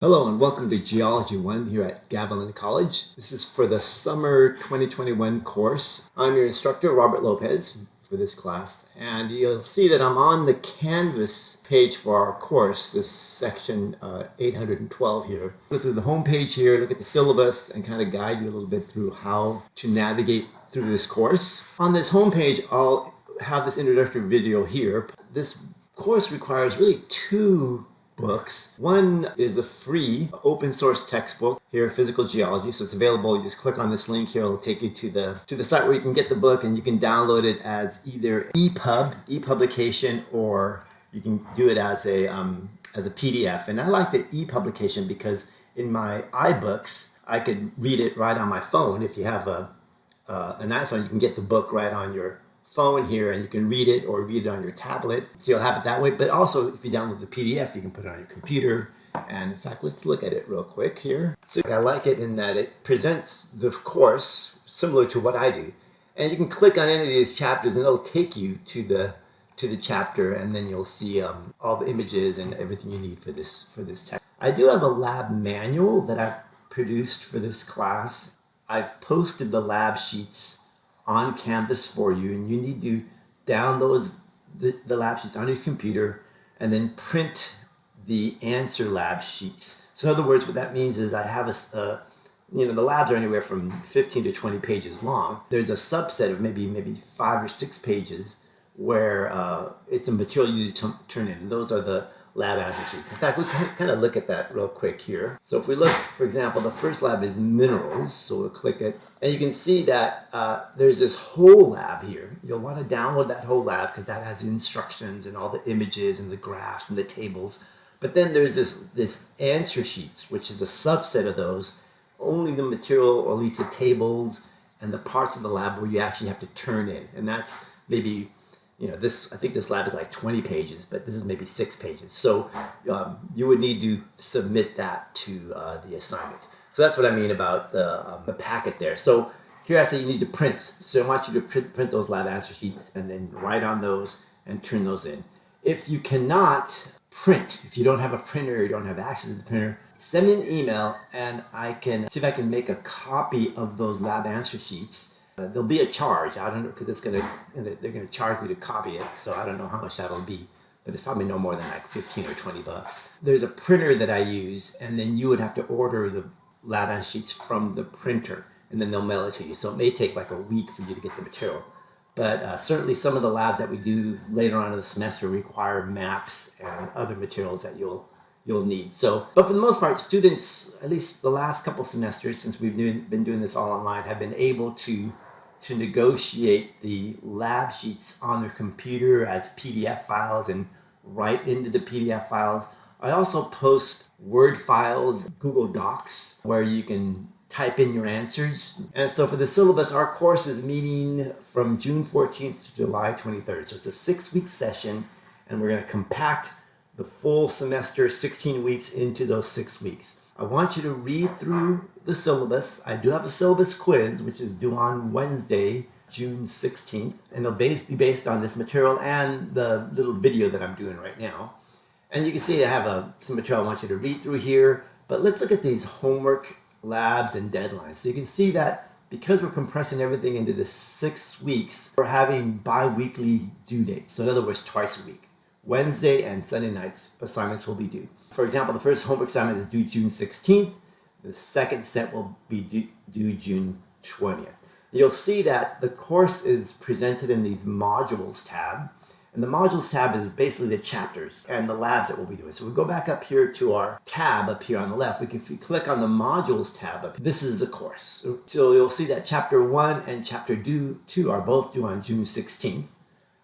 Hello and welcome to Geology 1 here at Gav College. This is for the Summer 2021 course. I'm your instructor, Robert Lopez, for this class. And you'll see that I'm on the Canvas page for our course, this section 812 here. Go through the home page here, look at the syllabus, and kind of guide you a little bit through how to navigate through this course. On this home page, I'll have this introductory video here. This course requires really two books. One is a free open source textbook here, Physical Geology. So it's available. You just click on this link here. It'll take you to the site where you can get the book, and you can download it as either e-publication, or you can do it as a PDF. And I like the e-publication because in my iBooks, I could read it right on my phone. If you have an iPhone, you can get the book right on your phone here, and you can read it or read it on your tablet, so you'll have it that way. But also, if you download the PDF, you can put it on your computer. And in fact, let's look at it real quick here. So I like it in that it presents the course similar to what I do, and you can click on any of these chapters and it'll take you to the chapter, and then you'll see all the images and everything you need for this text. I do have a lab manual that I've produced for this class. I've posted the lab sheets on Canvas for you, and you need to download the lab sheets on your computer and then print the answer lab sheets. So in other words, what that means is I have the labs are anywhere from 15 to 20 pages long. There's a subset of maybe 5 or 6 pages where it's a material you need to turn in. And those are the lab answer sheets. In fact, we can kind of look at that real quick here. So if we look, for example, the first lab is minerals. So we'll click it, and you can see that there's this whole lab here. You'll want to download that whole lab because that has instructions and all the images and the graphs and the tables. But then there's this answer sheets, which is a subset of those. Only the material, or at least the tables and the parts of the lab where you actually have to turn in. And that's maybe, I think this lab is like 20 pages, but this is maybe 6 pages. So you would need to submit that to the assignment. So that's what I mean about the packet there. So here I say you need to print. So I want you to print those lab answer sheets and then write on those and turn those in. If you cannot print, if you don't have a printer, or you don't have access to the printer, send me an email and I can see if I can make a copy of those lab answer sheets. There'll be a charge. I don't know, because they're going to charge me to copy it, so I don't know how much that'll be, but it's probably no more than like 15 or $20. There's a printer that I use, and then you would have to order the lab answer sheets from the printer, and then they'll mail it to you. So it may take like a week for you to get the material. But certainly some of the labs that we do later on in the semester require maps and other materials that you'll need. So, but for the most part, students, at least the last couple semesters, since we've been doing this all online, have been able to negotiate the lab sheets on their computer as PDF files and write into the PDF files. I also post Word files, Google Docs, where you can type in your answers. And so for the syllabus, our course is meeting from June 14th to July 23rd. So it's a 6-week session, and we're going to compact the full semester, 16 weeks, into those 6 weeks. I want you to read through the syllabus. I do have a syllabus quiz, which is due on Wednesday, June 16th, and it'll be based on this material and the little video that I'm doing right now. And you can see I have some material I want you to read through here, but let's look at these homework, labs, and deadlines. So you can see that because we're compressing everything into the 6 weeks, we're having bi-weekly due dates. So in other words, twice a week. Wednesday and Sunday nights assignments will be due. For example, the first homework assignment is due June 16th. The second set will be due June 20th. You'll see that the course is presented in these modules tab. And the modules tab is basically the chapters and the labs that we'll be doing. So we go back up here to our tab up here on the left. If you click on the modules tab, this is the course. So you'll see that chapter 1 and chapter 2 are both due on June 16th.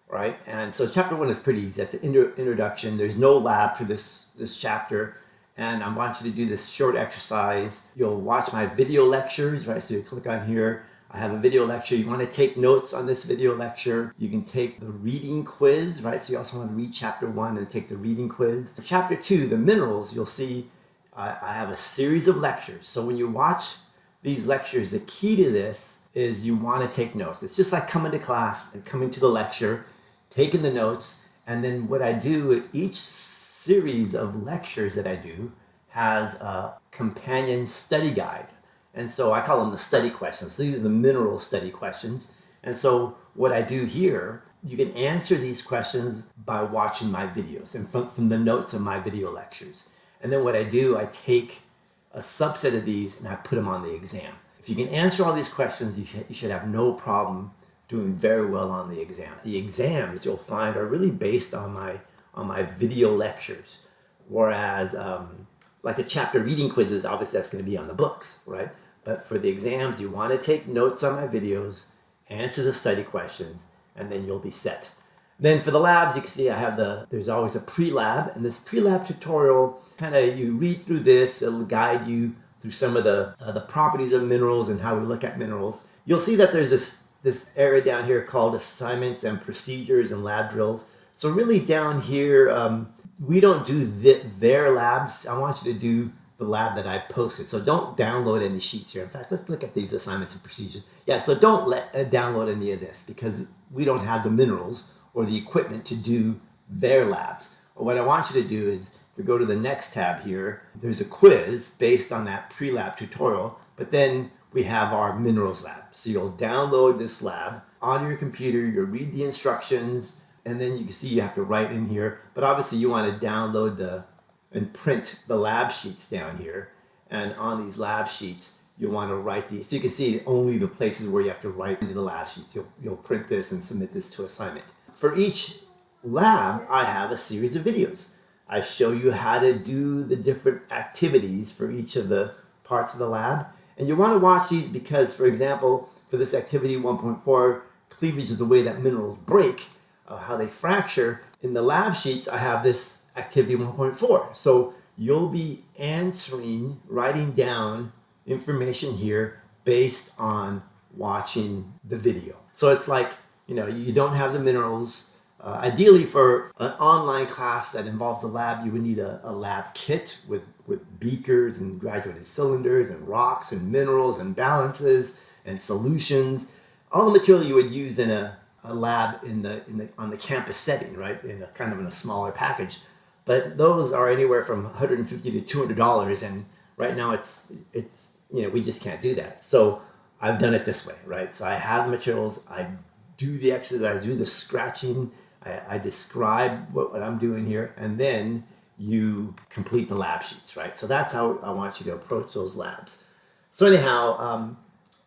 Right, and so chapter 1 is pretty easy. That's the introduction. There's no lab for this chapter, and I want you to do this short exercise. You'll watch my video lectures, right? So you click on here. I have a video lecture. You want to take notes on this video lecture. You can take the reading quiz, right? So you also want to read chapter 1 and take the reading quiz. Chapter 2, the minerals, you'll see I have a series of lectures. So when you watch these lectures, the key to this is you want to take notes. It's just like coming to class and coming to the lecture, taking the notes, and then what I do, each series of lectures that I do has a companion study guide. And so I call them the study questions. So these are the mineral study questions. And so what I do here, you can answer these questions by watching my videos and from the notes of my video lectures. And then what I do, I take a subset of these and I put them on the exam. If you can answer all these questions, you should have no problem doing very well on the exam. The exams you'll find are really based on my video lectures, whereas like the chapter reading quizzes, obviously that's going to be on the books, right? But for the exams, you want to take notes on my videos, answer the study questions, and then you'll be set. Then for the labs, you can see there's always a pre-lab, and this pre-lab tutorial, you read through this, it'll guide you through some of the properties of minerals and how we look at minerals. You'll see that there's this area down here called assignments and procedures and lab drills. So really down here, we don't do their labs. I want you to do the lab that I posted. So don't download any sheets here. In fact, let's look at these assignments and procedures. Yeah, so don't download any of this because we don't have the minerals or the equipment to do their labs. What I want you to do is, if we go to the next tab here, there's a quiz based on that pre-lab tutorial, but then we have our minerals lab. So you'll download this lab onto your computer, you'll read the instructions, and then you can see you have to write in here. But obviously you want to download and print the lab sheets down here. And on these lab sheets, you'll want to write these. So you can see only the places where you have to write into the lab sheets. You'll print this and submit this to assignment. For each lab, I have a series of videos. I show you how to do the different activities for each of the parts of the lab. And you want to watch these because, for example, for this activity 1.4, cleavage is the way that minerals break, how they fracture. In the lab sheets, I have this activity 1.4. So you'll be writing down information here based on watching the video. So it's like, you don't have the minerals. Ideally, for an online class that involves a lab, you would need a lab kit with beakers and graduated cylinders and rocks and minerals and balances and solutions. All the material you would use in a lab on the campus setting, right? In a smaller package. But those are anywhere from $150 to $200, and right now it's we just can't do that. So I've done it this way, right? So I have the materials, I do the exercise, I do the scratching, I describe what I'm doing here, and then you complete the lab sheets, right? So that's how I want you to approach those labs. So anyhow,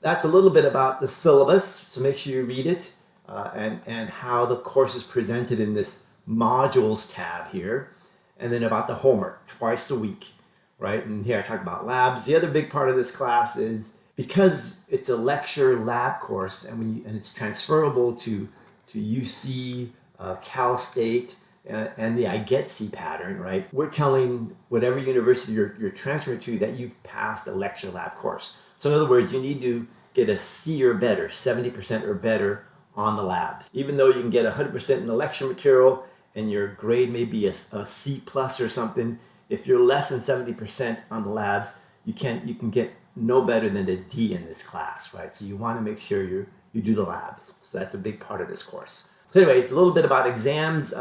that's a little bit about the syllabus, so make sure you read it, and how the course is presented in this modules tab here, and then about the homework twice a week, right? And here I talk about labs. The other big part of this class is, because it's a lecture lab course and it's transferable to UC, Cal State, and the I Get C pattern, right? We're telling whatever university you're transferring to that you've passed a lecture lab course. So in other words, you need to get a C or better, 70% or better on the labs. Even though you can get 100% in the lecture material and your grade may be a C plus or something, if you're less than 70% on the labs, you can get no better than a D in this class, right? So you want to make sure you do the labs. So that's a big part of this course. So anyways, a little bit about exams.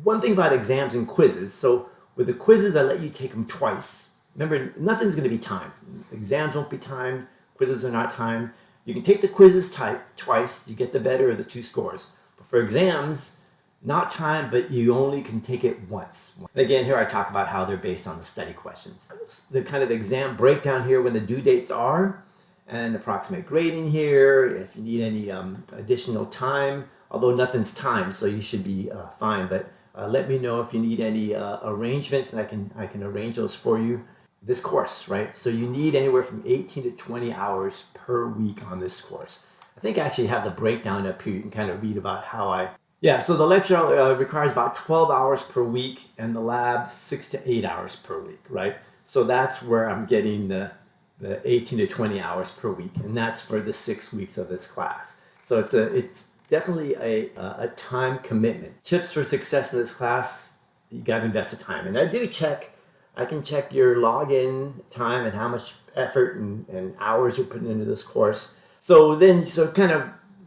One thing about exams and quizzes. So with the quizzes, I let you take them twice. Remember, nothing's going to be timed. Exams won't be timed. Quizzes are not timed. You can take the quizzes twice. You get the better of the two scores. But for exams, not timed, but you only can take it once. And again, here I talk about how they're based on the study questions. The exam breakdown here when the due dates are, and approximate grading here, if you need any additional time, although nothing's timed, so you should be fine. But let me know if you need any arrangements, and I can arrange those for you. This course, right? So you need anywhere from 18 to 20 hours per week on this course. I think I actually have the breakdown up here. You can read about how so the lecture requires about 12 hours per week, and the lab 6 to 8 hours per week, right? So that's where I'm getting the 18 to 20 hours per week, and that's for the 6 weeks of this class. So it's definitely a time commitment. Tips for success in this class: you got to invest the time, and I can check your login time and how much effort and hours you're putting into this course. So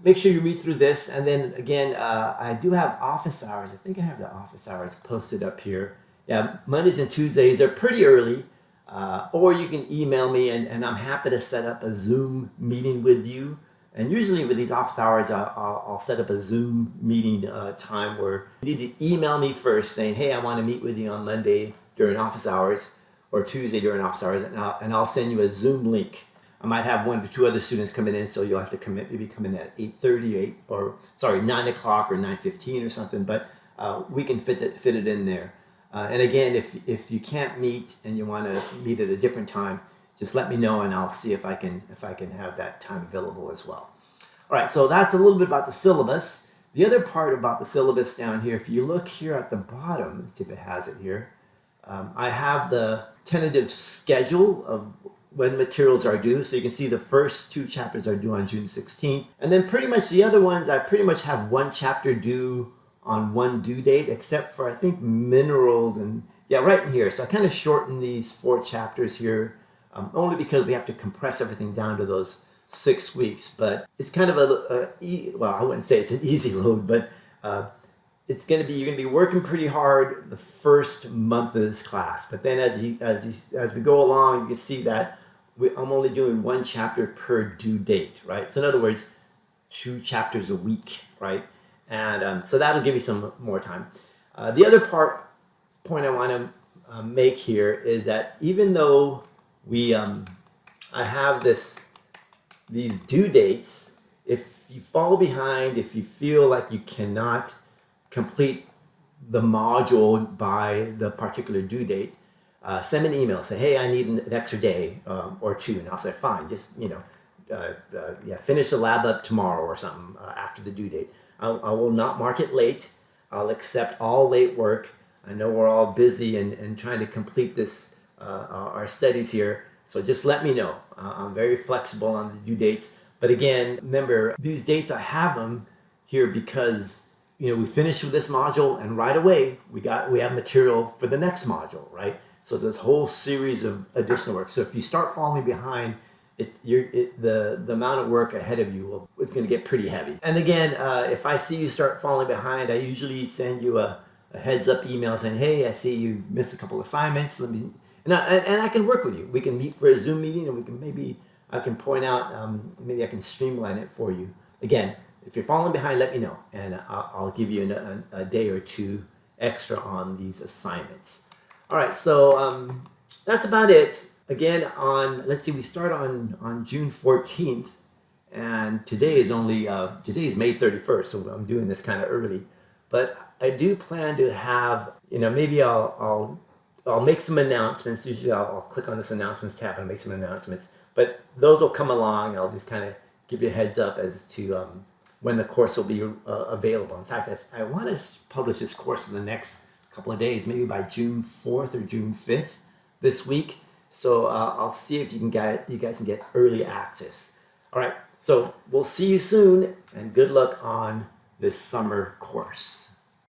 make sure you read through this, and then again, I do have office hours. I think I have the office hours posted up here. Yeah, Mondays and Tuesdays are pretty early. Or you can email me, and I'm happy to set up a Zoom meeting with you. And usually with these office hours, I'll set up a Zoom meeting time where you need to email me first saying, hey, I want to meet with you on Monday during office hours or Tuesday during office hours, and I'll send you a Zoom link. I might have 1 or 2 other students coming in, so you'll have to maybe come in at 8:30, 9 o'clock or 9:15 or something, but we can fit it in there. And again, if you can't meet and you want to meet at a different time, just let me know and I'll see if I can have that time available as well. All right, so that's a little bit about the syllabus. The other part about the syllabus down here, if you look here at the bottom, let's see if it has it here. I have the tentative schedule of when materials are due. So you can see the first 2 chapters are due on June 16th. And then pretty much the other ones, I pretty much have 1 chapter due on 1 due date, except for I think minerals and right in here. So I kind of shortened these 4 chapters here, only because we have to compress everything down to those 6 weeks. But it's kind of I wouldn't say it's an easy load, but you're gonna be working pretty hard the first month of this class. But then as we go along, you can see that I'm only doing 1 chapter per due date, right? So in other words, 2 chapters a week, right? And so that'll give you some more time. The other point I want to make here is that even though I have these due dates, if you fall behind, if you feel like you cannot complete the module by the particular due date, send me an email. Say, hey, I need an extra day or 2, and I'll say, fine, just finish the lab up tomorrow or something after the due date. I will not mark it late. I'll accept all late work. I know we're all busy and trying to complete this our studies here, so just let me know. I'm very flexible on the due dates. But again, remember, these dates, I have them here because we finished with this module and right away we have material for the next module, right? So there's a whole series of additional work. So if you start falling behind, the amount of work ahead of you it's going to get pretty heavy. And again, if I see you start falling behind, I usually send you a heads up email saying, hey, I see you've missed a couple assignments. And I can work with you. We can meet for a Zoom meeting, and I can point out, maybe I can streamline it for you. Again, if you're falling behind, let me know, and I'll give you a day or 2 extra on these assignments. All right, so that's about it. Again, let's see, we start on June 14th, and today is May 31st, so I'm doing this kind of early. But I do plan to have, maybe I'll make some announcements. Usually I'll click on this announcements tab and make some announcements. But those will come along. I'll just kind of give you a heads up as to when the course will be available. In fact, I want to publish this course in the next couple of days, maybe by June 4th or June 5th this week. So I'll see if you guys can get early access. All right, so we'll see you soon, and good luck on this summer course.